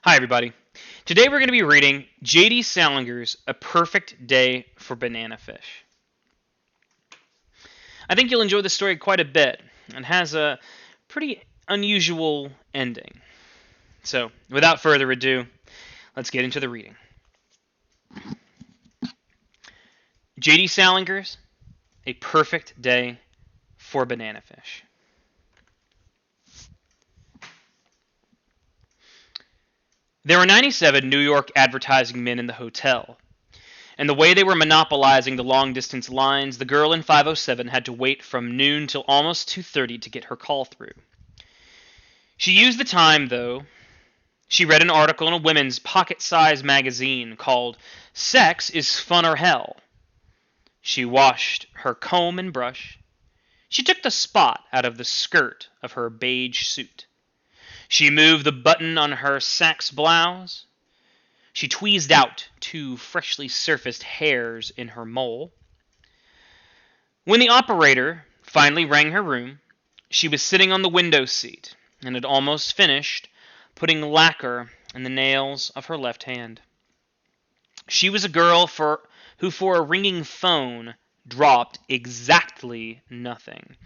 Hi, everybody. Today we're going to be reading J.D. Salinger's A Perfect Day for Bananafish. I think you'll enjoy the story quite a bit. It has a pretty unusual ending. So, without further ado, let's get into the reading. J.D. Salinger's A Perfect Day for Bananafish. There were 97 New York advertising men in the hotel. And the way they were monopolizing the long-distance lines, the girl in 507 had to wait from noon till almost 2:30 to get her call through. She used the time, though. She read an article in a women's pocket-sized magazine called Sex is Fun or Hell. She washed her comb and brush. She took the spot out of the skirt of her beige suit. She moved the button on her sax blouse. She tweezed out 2 freshly surfaced hairs in her mole. When the operator finally rang her room, she was sitting on the window seat and had almost finished putting lacquer in the nails of her left hand. She was a girl who for a ringing phone dropped exactly nothing,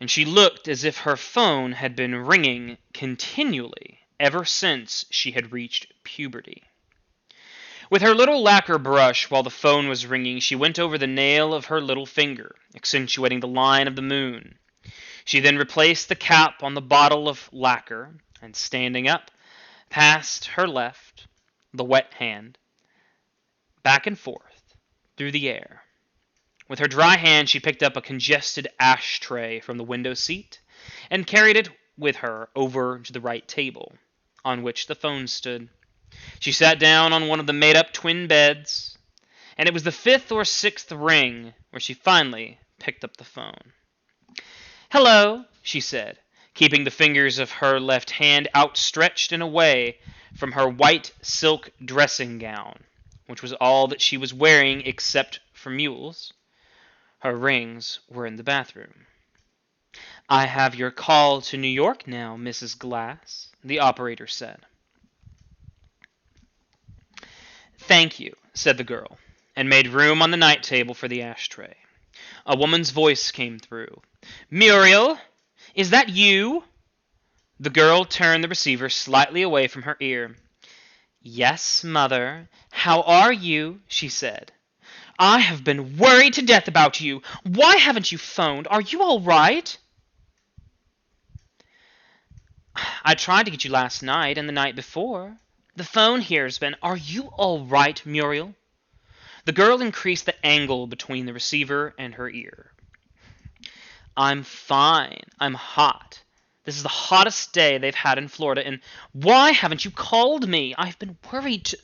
and she looked as if her phone had been ringing continually ever since she had reached puberty. With her little lacquer brush while the phone was ringing, she went over the nail of her little finger, accentuating the line of the moon. She then replaced the cap on the bottle of lacquer, and standing up, passed her left, the wet hand, back and forth, through the air. With her dry hand she picked up a congested ashtray from the window seat, and carried it with her over to the right table, on which the phone stood. She sat down on one of the made-up twin beds, and it was the 5th or 6th ring where she finally picked up the phone. "Hello," she said, keeping the fingers of her left hand outstretched and away from her white silk dressing gown, which was all that she was wearing except for mules. Her rings were in the bathroom. "I have your call to New York now, Mrs. Glass," the operator said. "Thank you," said the girl, and made room on the night table for the ashtray. A woman's voice came through. "Muriel, is that you?" The girl turned the receiver slightly away from her ear. "Yes, Mother. How are you?" she said. "I have been worried to death about you. Why haven't you phoned? Are you all right?" "I tried to get you last night and the night before. The phone here's been— Are you all right, Muriel?" The girl increased the angle between the receiver and her ear. "I'm fine. I'm hot. This is the hottest day they've had in Florida, and why haven't you called me? I've been worried to—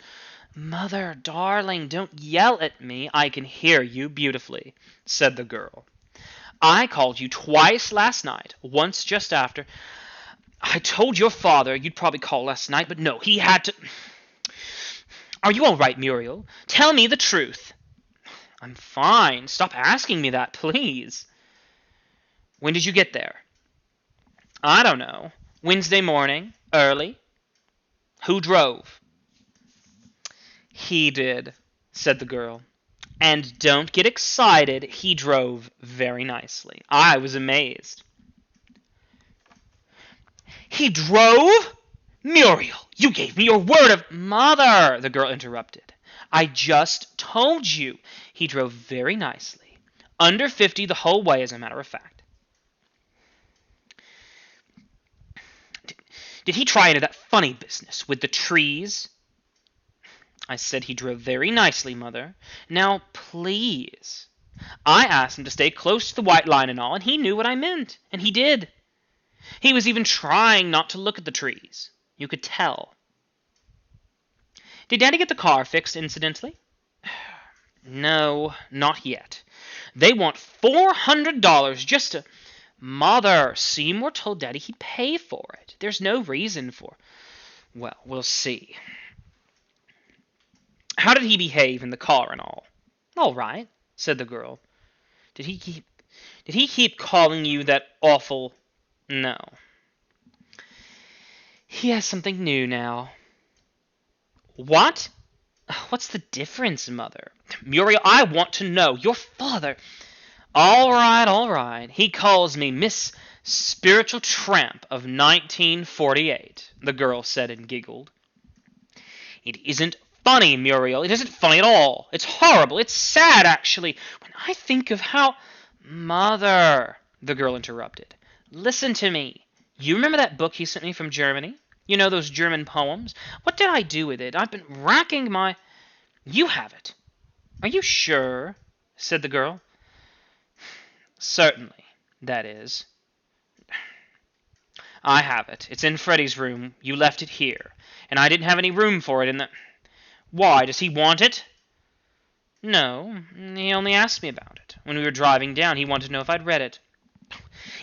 Mother, darling, don't yell at me. I can hear you beautifully," said the girl. "I called you twice last night, once just after. I told your father you'd probably call last night, but no, he had to— Are you all right, Muriel? Tell me the truth." "I'm fine. Stop asking me that, please." "When did you get there?" "I don't know. Wednesday morning, early." "Who drove?" "He did," said the girl. "And don't get excited. He drove very nicely. I was amazed." "He drove? Muriel, you gave me your word of—" "Mother," the girl interrupted, "I just told you. He drove very nicely. Under 50 the whole way, as a matter of fact." "Did he try into that funny business with the trees?" "I said he drove very nicely, Mother. Now, please. I asked him to stay close to the white line and all, and he knew what I meant, and he did. He was even trying not to look at the trees. You could tell." "Did Daddy get the car fixed, incidentally?" "No, not yet. They want $400 just to—" "Mother, Seymour told Daddy he'd pay for it. There's no reason for—" "Well, we'll see." "How did he behave in the car and all?" "All right," said the girl. Did he keep calling you that awful—" "No." "He has something new now." What? What's the difference, Mother? Muriel, I want to know. Your father. All right, all right. He calls me Miss Spiritual Tramp of 1948, the girl said and giggled. It isn't funny, Muriel. It isn't funny at all. It's horrible. It's sad, actually. When I think of how... Mother, the girl interrupted. Listen to me. You remember that book he sent me from Germany? You know, those German poems? What did I do with it? I've been racking my... You have it. Are you sure? Said the girl. Certainly, that is. I have it. It's in Freddy's room. You left it here. And I didn't have any room for it in the... Why, does he want it? No, he only asked me about it. When we were driving down, he wanted to know if I'd read it.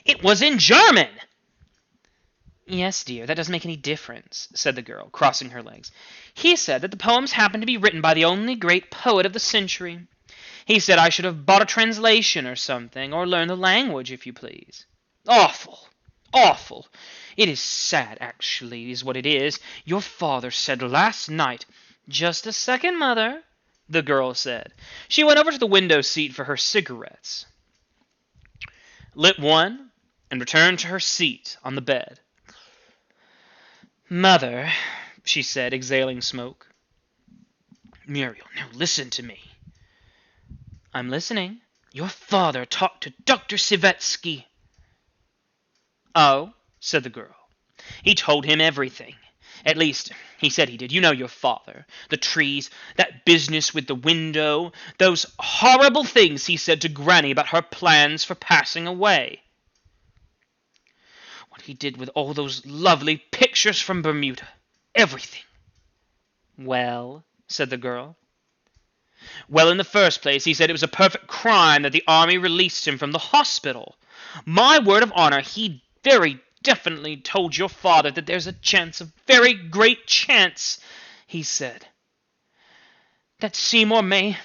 It was in German! Yes, dear, that doesn't make any difference, said the girl, crossing her legs. He said that the poems happened to be written by the only great poet of the century. He said I should have bought a translation or something, or learned the language, if you please. Awful! Awful! It is sad, actually, is what it is. Your father said last night... Just a second, Mother, the girl said. She went over to the window seat for her cigarettes, lit one, and returned to her seat on the bed. Mother, she said, exhaling smoke. Muriel, now listen to me. I'm listening. Your father talked to Dr. Sivetsky. Oh, said the girl. He told him everything. At least, he said he did. You know your father. The trees, that business with the window, those horrible things he said to Granny about her plans for passing away. What he did with all those lovely pictures from Bermuda. Everything. Well, said the girl. Well, in the first place, he said it was a perfect crime that the army released him from the hospital. My word of honor, he very definitely told your father that there's a chance, a very great chance, he said, that Seymour may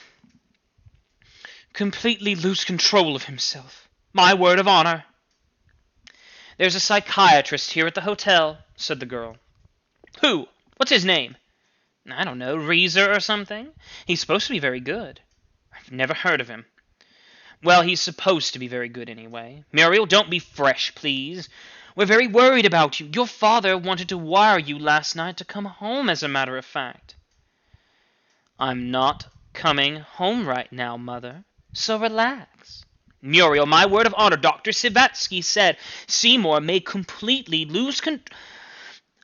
completely lose control of himself. My word of honor. There's a psychiatrist here at the hotel, said the girl. Who? What's his name? I don't know, Reese or something? He's supposed to be very good. I've never heard of him. Well, he's supposed to be very good anyway. Muriel, don't be fresh, please. We're very worried about you. Your father wanted to wire you last night to come home, as a matter of fact. I'm not coming home right now, Mother, so relax. Muriel, my word of honor, Dr. Sivetsky said Seymour may completely lose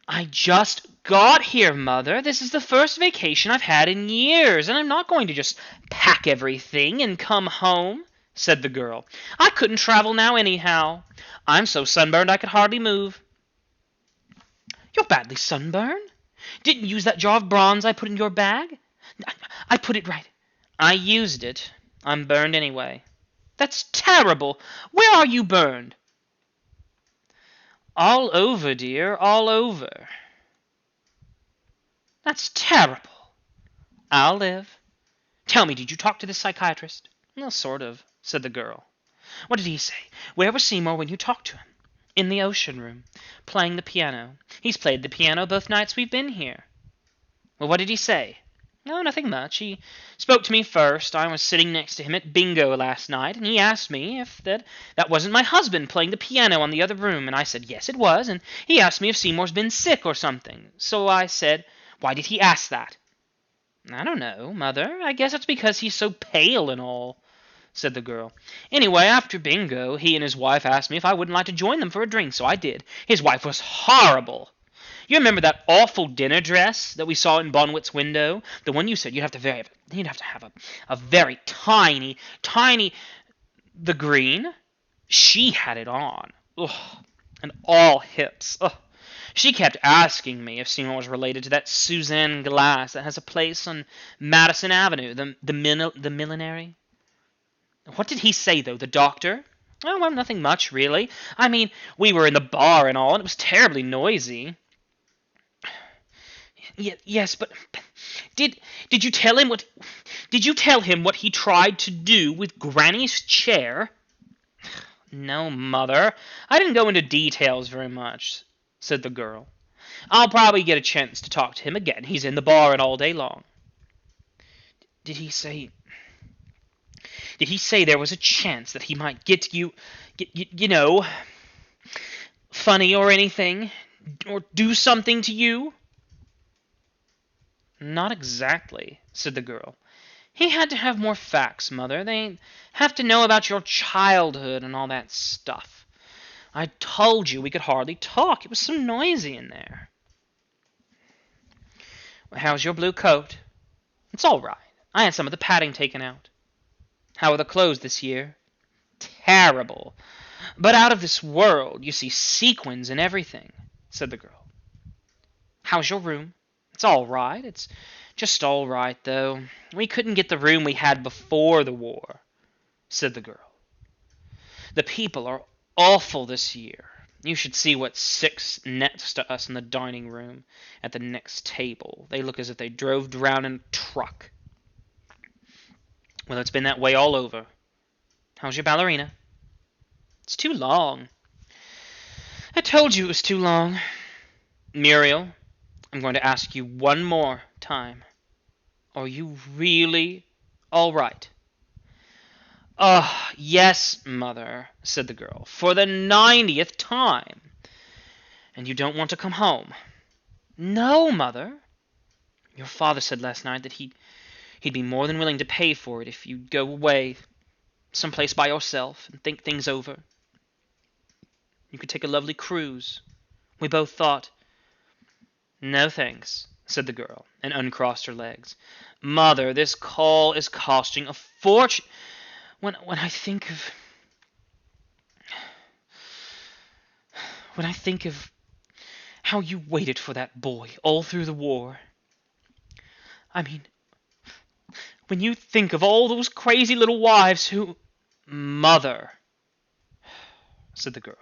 I just got here, Mother. This is the first vacation I've had in years, and I'm not going to just pack everything and come home, said the girl. I couldn't travel now anyhow. I'm so sunburned I could hardly move. You're badly sunburned? Didn't you use that jar of bronze I put in your bag? I put it right. I used it. I'm burned anyway. That's terrible. Where are you burned? All over, dear, all over. That's terrible. I'll live. Tell me, did you talk to the psychiatrist? Well, sort of, said the girl. What did he say? Where was Seymour when you talked to him? In the ocean room, playing the piano. He's played the piano both nights we've been here. Well, what did he say? No, nothing much. He spoke to me first. I was sitting next to him at bingo last night, and he asked me if that wasn't my husband playing the piano on the other room, and I said yes, it was, and he asked me if Seymour's been sick or something. So I said, why did he ask that? I don't know, Mother. I guess it's because he's so pale and all, said the girl. Anyway, after bingo, he and his wife asked me if I wouldn't like to join them for a drink, so I did. His wife was horrible. You remember that awful dinner dress that we saw in Bonwit's window? The one you said you'd have to have a very tiny, the green? She had it on. Ugh. And all hips. Ugh. She kept asking me if Seymour was related to that Suzanne Glass that has a place on Madison Avenue, the millinery. What did he say, though, the doctor? Oh, well, nothing much, really. I mean, we were in the bar and all, and it was terribly noisy. Yes, but did you tell him what he tried to do with Granny's chair? No, Mother. I didn't go into details very much, said the girl. I'll probably get a chance to talk to him again. He's in the barn all day long. Did he say... Did he say there was a chance that he might get you... you know... funny or anything? Or do something to you? Not exactly, said the girl. He had to have more facts, Mother. They have to know about your childhood and all that stuff. I told you we could hardly talk. It was so noisy in there. Well, how's your blue coat? It's all right. I had some of the padding taken out. How are the clothes this year? Terrible. But out of this world. You see sequins and everything, said the girl. How's your room? It's all right. It's just all right, though. We couldn't get the room we had before the war, said the girl. The people are awful this year. You should see what sits next to us in the dining room at the next table. They look as if they drove around in a truck. Well, it's been that way all over. How's your ballerina? It's too long. I told you it was too long. Muriel, I'm going to ask you one more time. Are you really all right? Yes, Mother, said the girl, for the 90th time. And you don't want to come home? No, Mother. Your father said last night that he'd be more than willing to pay for it if you'd go away someplace by yourself and think things over. You could take a lovely cruise. We both thought... No thanks, said the girl, and uncrossed her legs. Mother, this call is costing a fortune. When I think of how you waited for that boy all through the war. I mean, when you think of all those crazy little wives who... Mother, said the girl,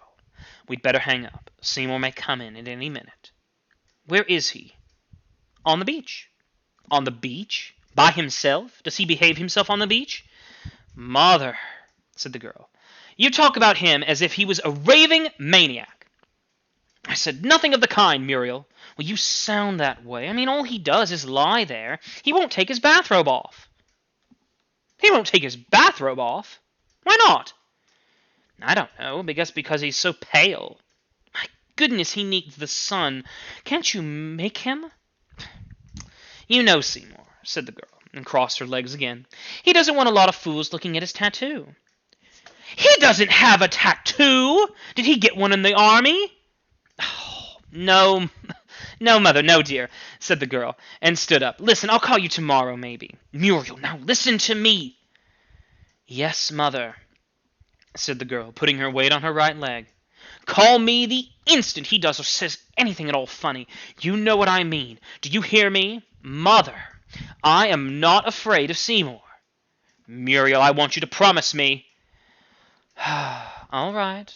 we'd better hang up. Seymour may come in at any minute. Where is he? On the beach. On the beach? By himself? Does he behave himself on the beach? Mother, said the girl, you talk about him as if he was a raving maniac. I said nothing of the kind, Muriel. Well, you sound that way. I mean, all he does is lie there. He won't take his bathrobe off. He won't take his bathrobe off? Why not? I don't know, because he's so pale. My goodness, he needs the sun. Can't you make him? You know, Seymour, said the girl, and crossed her legs again. He doesn't want a lot of fools looking at his tattoo. He doesn't have a tattoo! Did he get one in the army? Oh, no, Mother, no, dear, said the girl, and stood up. Listen, I'll call you tomorrow, maybe. Muriel, now listen to me. Yes, Mother, said the girl, putting her weight on her right leg. Call me the instant he does or says anything at all funny. You know what I mean. Do you hear me? Mother, I am not afraid of Seymour. Muriel, I want you to promise me. All right,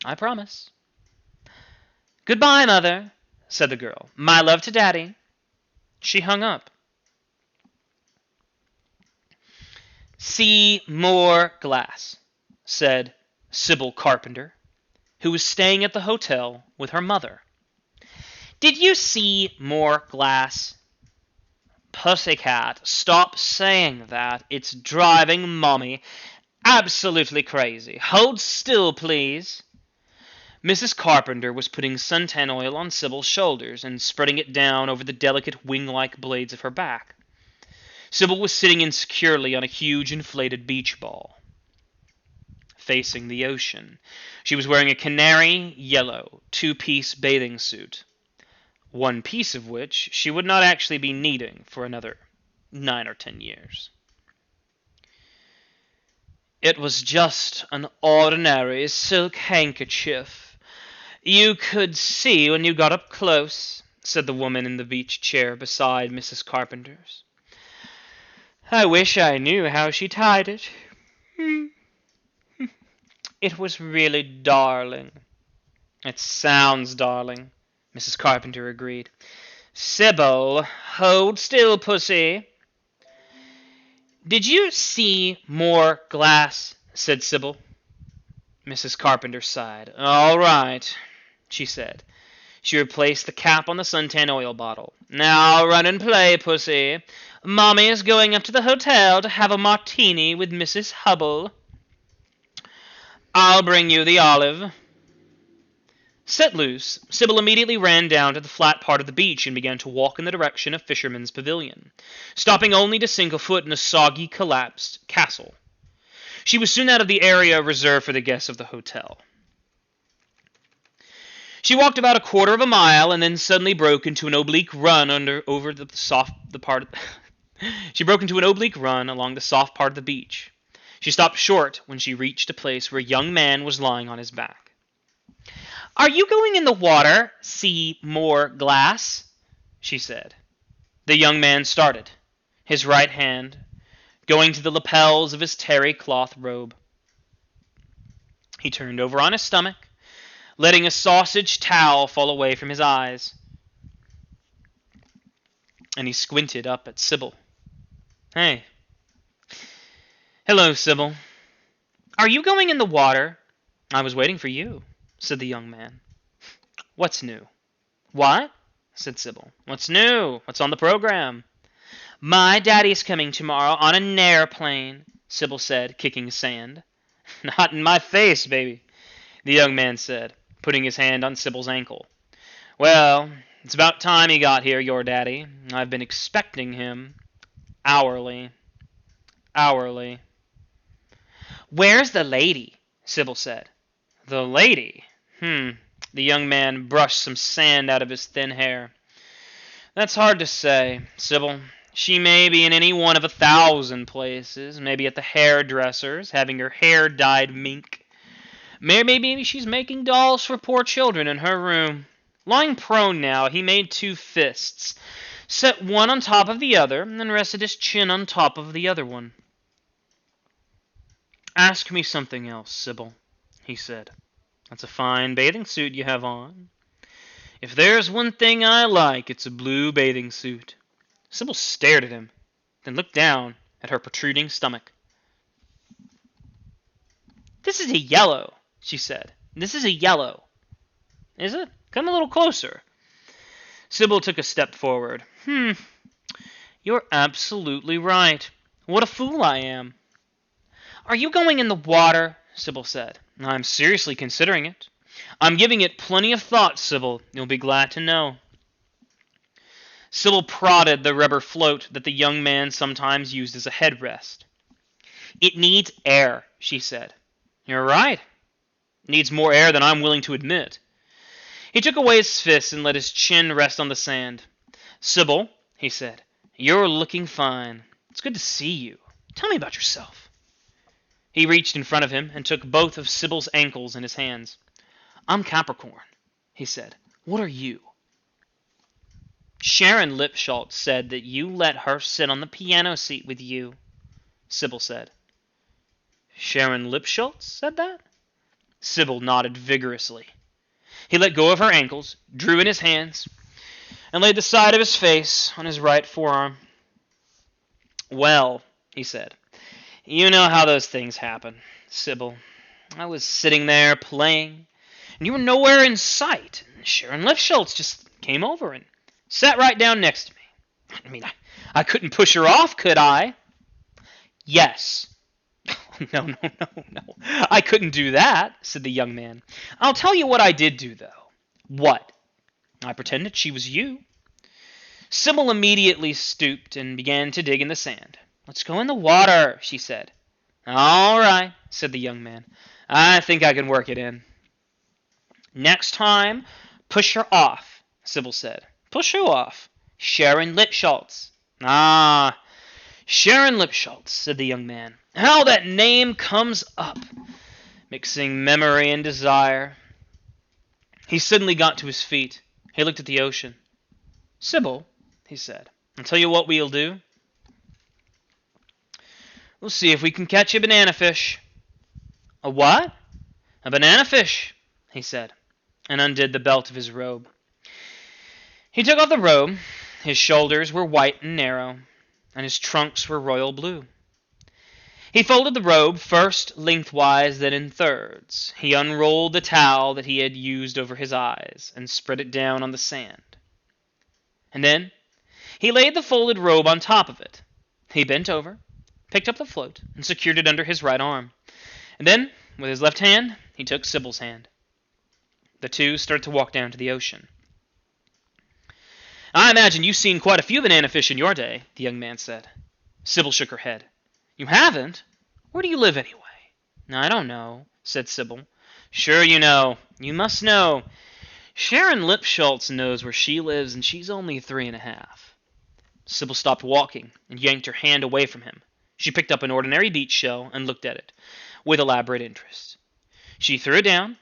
I promise. Goodbye, Mother, said the girl. My love to Daddy. She hung up. See more glass, said Sybil Carpenter, who was staying at the hotel with her mother. Did you see more glass? Pussycat, stop saying that. It's driving Mommy absolutely crazy. Hold still, please. Mrs. Carpenter was putting suntan oil on Sybil's shoulders and spreading it down over the delicate wing-like blades of her back. Sybil was sitting insecurely on a huge inflated beach ball, facing the ocean. She was wearing a canary yellow two-piece bathing suit, one piece of which she would not actually be needing for another 9 or 10 years. It was just an ordinary silk handkerchief. You could see when you got up close, said the woman in the beach chair beside Mrs. Carpenter's. I wish I knew how she tied it. It was really darling. It sounds darling, Mrs. Carpenter agreed. Sybil, hold still, pussy. Did you see more glass? Said Sybil. Mrs. Carpenter sighed. All right, she said. She replaced the cap on the suntan oil bottle. "Now run and play, pussy. Mommy is going up to the hotel to have a martini with Mrs. Hubble. I'll bring you the olive." Set loose, Sybil immediately ran down to the flat part of the beach and began to walk in the direction of Fisherman's Pavilion, stopping only to sink a foot in a soggy, collapsed castle. She was soon out of the area reserved for the guests of the hotel. She walked about a quarter of a mile and then suddenly broke into an oblique run She broke into an oblique run along the soft part of the beach. She stopped short when she reached a place where a young man was lying on his back. "Are you going in the water, see more glass?" she said. The young man started, his right hand going to the lapels of his terry cloth robe. He turned over on his stomach, letting a sausage towel fall away from his eyes, and he squinted up at Sybil. "Hey." "Hello, Sybil." "Are you going in the water?" "I was waiting for you," said the young man. "What's new?" "What?" said Sybil. "What's new? What's on the program?" "My daddy's coming tomorrow on an airplane," Sybil said, kicking sand. "Not in my face, baby," the young man said, putting his hand on Sybil's ankle. "Well, it's about time he got here, your daddy. I've been expecting him. Hourly. "Where's the lady?" Sybil said. "The lady? The young man brushed some sand out of his thin hair. "That's hard to say, Sybil. She may be in any one of 1,000 places. Maybe at the hairdresser's, having her hair dyed mink. Maybe she's making dolls for poor children in her room." Lying prone now, he made 2 fists, set one on top of the other, and then rested his chin on top of the other one. "Ask me something else, Sybil," he said. "That's a fine bathing suit you have on. If there's one thing I like, it's a blue bathing suit." Sybil stared at him, then looked down at her protruding stomach. "This is a yellow," she said. "This is a yellow." "Is it? Come a little closer." Sybil took a step forward. You're absolutely right. What a fool I am." "Are you going in the water?" Sybil said. "I'm seriously considering it. I'm giving it plenty of thought, Sybil. You'll be glad to know." Sybil prodded the rubber float that the young man sometimes used as a headrest. "It needs air," she said. "You're right. It needs more air than I'm willing to admit." He took away his fist and let his chin rest on the sand. "Sybil," he said, "you're looking fine. It's good to see you. Tell me about yourself." He reached in front of him and took both of Sybil's ankles in his hands. "I'm Capricorn," he said. "What are you?" "Sharon Lipschultz said that you let her sit on the piano seat with you," Sybil said. "Sharon Lipschultz said that?" Sybil nodded vigorously. He let go of her ankles, drew in his hands, and laid the side of his face on his right forearm. "Well," he said, "you know how those things happen, Sybil. I was sitting there playing, and you were nowhere in sight. Sharon Lipschultz just came over and sat right down next to me. I couldn't push her off, could I?" "Yes." No. "I couldn't do that," said the young man. "I'll tell you what I did do, though." "What?" "I pretended she was you." Sybil immediately stooped and began to dig in the sand. "Let's go in the water," she said. "All right," said the young man. "I think I can work it in." "Next time, push her off," Sybil said. "Push who off?" "Sharon Lipschultz." "Ah, Sharon Lipschultz," said the young man. "How that name comes up, mixing memory and desire." He suddenly got to his feet. He looked at the ocean. "Sybil," he said, "I'll tell you what we'll do. We'll see if we can catch a bananafish." "A what?" "A bananafish," he said, and undid the belt of his robe. He took off the robe. His shoulders were white and narrow, and his trunks were royal blue. He folded the robe first lengthwise, then in thirds. He unrolled the towel that he had used over his eyes and spread it down on the sand. And then he laid the folded robe on top of it. He bent over, picked up the float, and secured it under his right arm. And then, with his left hand, he took Sybil's hand. The two started to walk down to the ocean. "I imagine you've seen quite a few banana fish in your day," the young man said. Sybil shook her head. "You haven't? Where do you live anyway?" "I don't know," said Sybil. "Sure you know. You must know. Sharon Lipschultz knows where she lives, and she's only 3.5. Sybil stopped walking and yanked her hand away from him. She picked up an ordinary beach shell and looked at it with elaborate interest. She threw it down.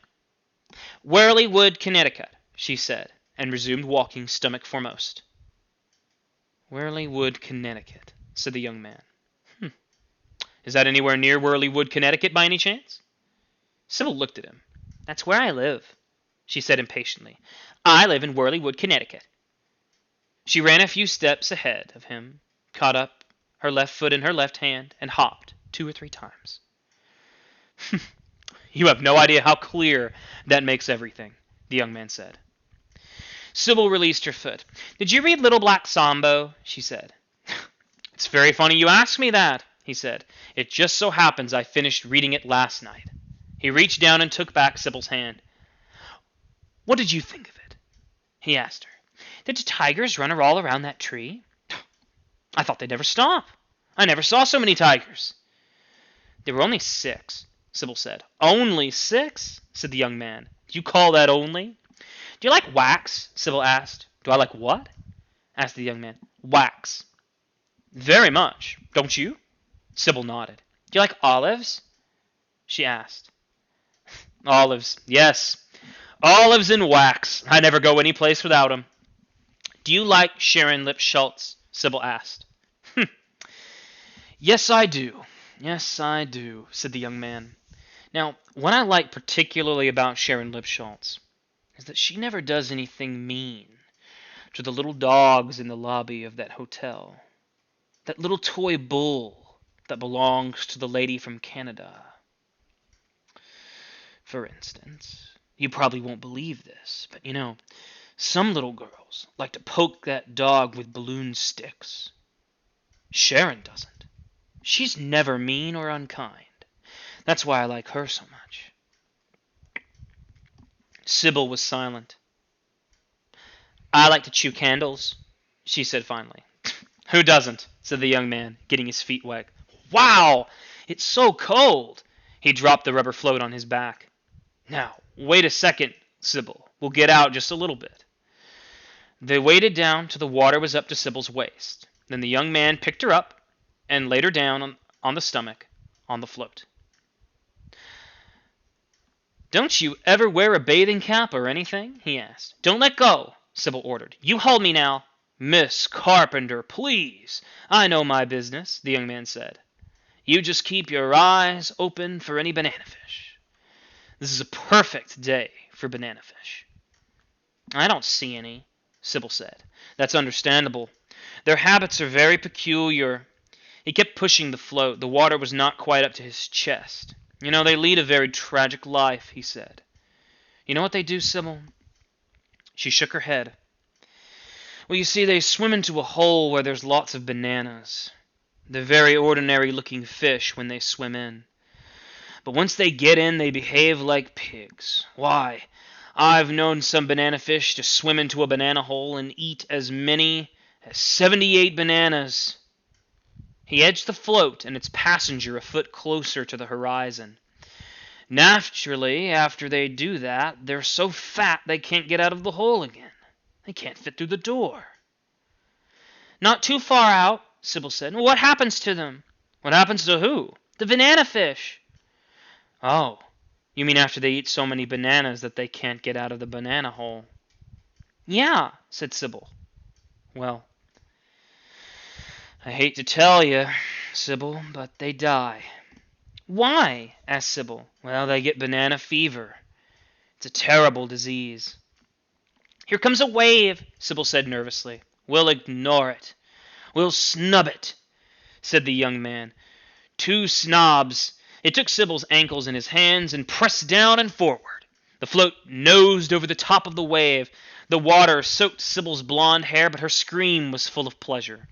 "Worley Wood, Connecticut," she said, and resumed walking stomach foremost. "Worley Wood, Connecticut," said the young man. "Is that anywhere near Worley Wood, Connecticut, by any chance?" Sybil looked at him. "That's where I live," she said impatiently. "I live in Worley Wood, Connecticut." She ran a few steps ahead of him, caught up her left foot in her left hand, and hopped 2 or 3 times. "You have no idea how clear that makes everything," the young man said. Sybil released her foot. "Did you read Little Black Sambo?" she said. "It's very funny you ask me that," he said. "It just so happens I finished reading it last night." He reached down and took back Sybil's hand. "What did you think of it?" he asked her. "Did the tigers run all around that tree?" "I thought they'd never stop. I never saw so many tigers." "There were only 6, Sybil said. "Only 6?" said the young man. "Do you call that only?" "Do you like wax?" Sybil asked. "Do I like what?" asked the young man. "Wax." "Very much. Don't you?" Sybil nodded. "Do you like olives?" she asked. "Olives, yes. Olives and wax. I never go any place without 'em." "Do you like Sharon Lipschultz?" Sybil asked. "Yes, I do. Yes, I do," said the young man. "Now, what I like particularly about Sharon Lipschultz is that she never does anything mean to the little dogs in the lobby of that hotel. That little toy bull that belongs to the lady from Canada. For instance, you probably won't believe this, but some little girls like to poke that dog with balloon sticks. Sharon doesn't. She's never mean or unkind. That's why I like her so much." Sybil was silent. "I like to chew candles," she said finally. "Who doesn't?" said the young man, getting his feet wet. "Wow! It's so cold!" He dropped the rubber float on his back. "Now, wait a second, Sybil. We'll get out just a little bit." They waded down till the water was up to Sybil's waist. Then the young man picked her up and laid her down on the stomach on the float. "Don't you ever wear a bathing cap or anything?" he asked. "Don't let go," Sybil ordered. "You hold me now." "Miss Carpenter, please. I know my business," the young man said. "You just keep your eyes open for any bananafish. This is a perfect day for bananafish." "I don't see any," Sybil said. "That's understandable. Their habits are very peculiar." He kept pushing the float. The water was not quite up to his chest. "They lead a very tragic life," he said. "You know what they do, Sybil?" She shook her head. "Well, you see, they swim into a hole where there's lots of bananas. They're very ordinary-looking fish when they swim in. But once they get in, they behave like pigs. Why, I've known some banana fish to swim into a banana hole and eat as many as 78 bananas." He edged the float and its passenger a foot closer to the horizon. "Naturally, after they do that, they're so fat they can't get out of the hole again. They can't fit through the door." "Not too far out," Sybil said. "What happens to them?" "What happens to who?" "The banana fish." "Oh, you mean after they eat so many bananas that they can't get out of the banana hole?" "Yeah," said Sybil. "Well, I hate to tell you, Sybil, but they die." "Why?" asked Sybil. "Well, they get banana fever. It's a terrible disease." "Here comes a wave," Sybil said nervously. "We'll ignore it. We'll snub it," said the young man. Two snobs. He took Sybil's ankles in his hands and pressed down and forward. The float nosed over the top of the wave. The water soaked Sybil's blonde hair, but her scream was full of pleasure.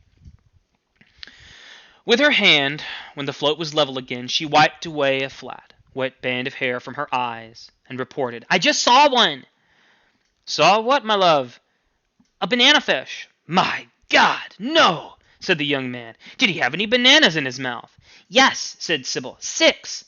With her hand, when the float was level again, she wiped away a flat, wet band of hair from her eyes and reported, "I just saw one." "Saw what, my love?" "A bananafish." "My God, no!" said the young man. "Did he have any bananas in his mouth?" "Yes," said Sybil. 6.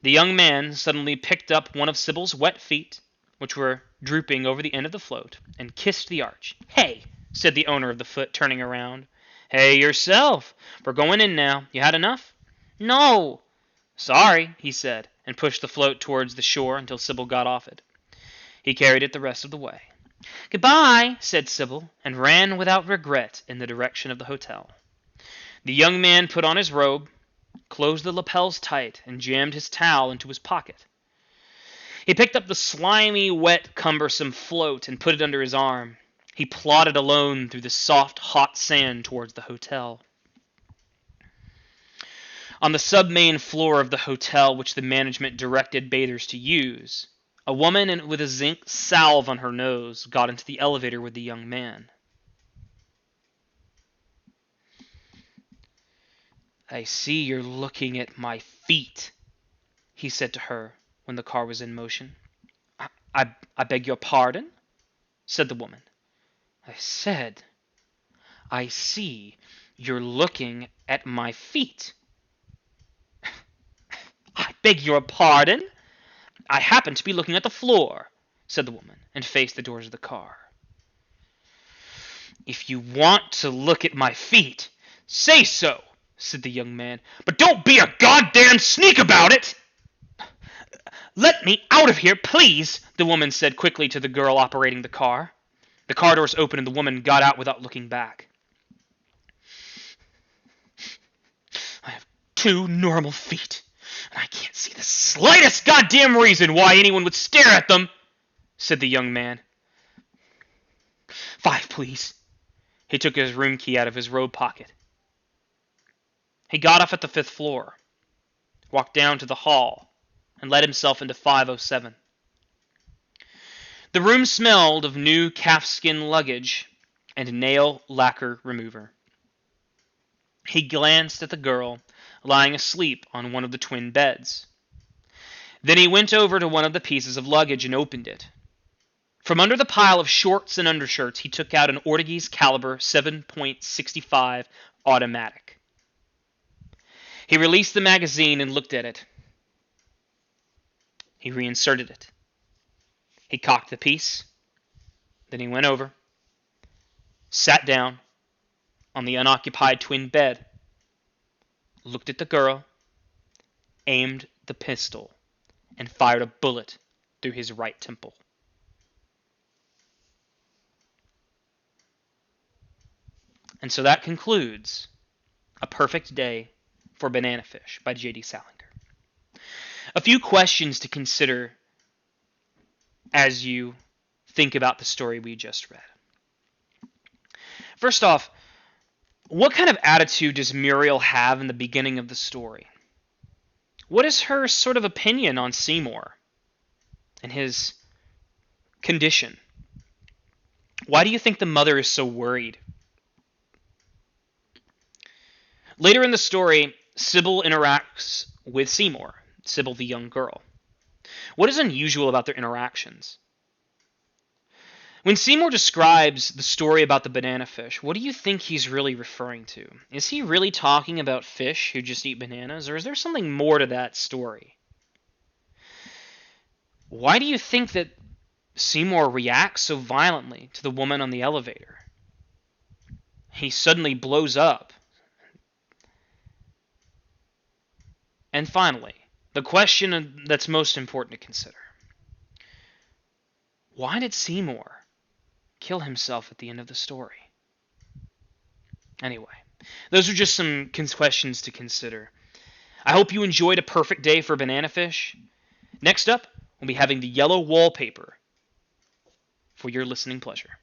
The young man suddenly picked up one of Sybil's wet feet, which were drooping over the end of the float, and kissed the arch. "Hey," said the owner of the foot, turning around. "Hey yourself. We're going in now. You had enough?" "No." "Sorry," he said, and pushed the float towards the shore until Sybil got off it. He carried it the rest of the way. "Goodbye," said Sybil, and ran without regret in the direction of the hotel. The young man put on his robe, closed the lapels tight, and jammed his towel into his pocket. He picked up the slimy, wet, cumbersome float and put it under his arm. He plodded alone through the soft, hot sand towards the hotel. On the sub-main floor of the hotel, which the management directed bathers to use, a woman with a zinc salve on her nose got into the elevator with the young man. "I see you're looking at my feet," he said to her when the car was in motion. I beg your pardon?" said the woman. "I said, I see you're looking at my feet." "I beg your pardon?" "I happen to be looking at the floor," said the woman, and faced the doors of the car. "If you want to look at my feet, say so," said the young man, "but don't be a goddamn sneak about it!" "Let me out of here, please," the woman said quickly to the girl operating the car. The car doors opened and the woman got out without looking back. "I have 2 normal feet, and I can't see the slightest goddamn reason why anyone would stare at them," said the young man. "5, please." He took his room key out of his robe pocket. He got off at the 5th floor, walked down to the hall, and let himself into 507. The room smelled of new calfskin luggage and nail lacquer remover. He glanced at the girl lying asleep on one of the twin beds. Then he went over to one of the pieces of luggage and opened it. From under the pile of shorts and undershirts, he took out an Ortigues caliber 7.65 automatic. He released the magazine and looked at it. He reinserted it. He cocked the piece. Then he went over, sat down on the unoccupied twin bed, looked at the girl, aimed the pistol, and fired a bullet through his right temple. And so that concludes A Perfect Day for Bananafish by J.D. Salinger. A few questions to consider as you think about the story we just read. First off, what kind of attitude does Muriel have in the beginning of the story? What is her sort of opinion on Seymour and his condition? Why do you think the mother is so worried? Later in the story, Sybil interacts with Seymour, Sybil the young girl. What is unusual about their interactions? When Seymour describes the story about the banana fish, what do you think he's really referring to? Is he really talking about fish who just eat bananas, or is there something more to that story? Why do you think that Seymour reacts so violently to the woman on the elevator? He suddenly blows up. And finally, the question that's most important to consider. Why did Seymour kill himself at the end of the story? Anyway, those are just some questions to consider. I hope you enjoyed A Perfect Day for Bananafish. Next up, we'll be having the yellow wallpaper for your listening pleasure.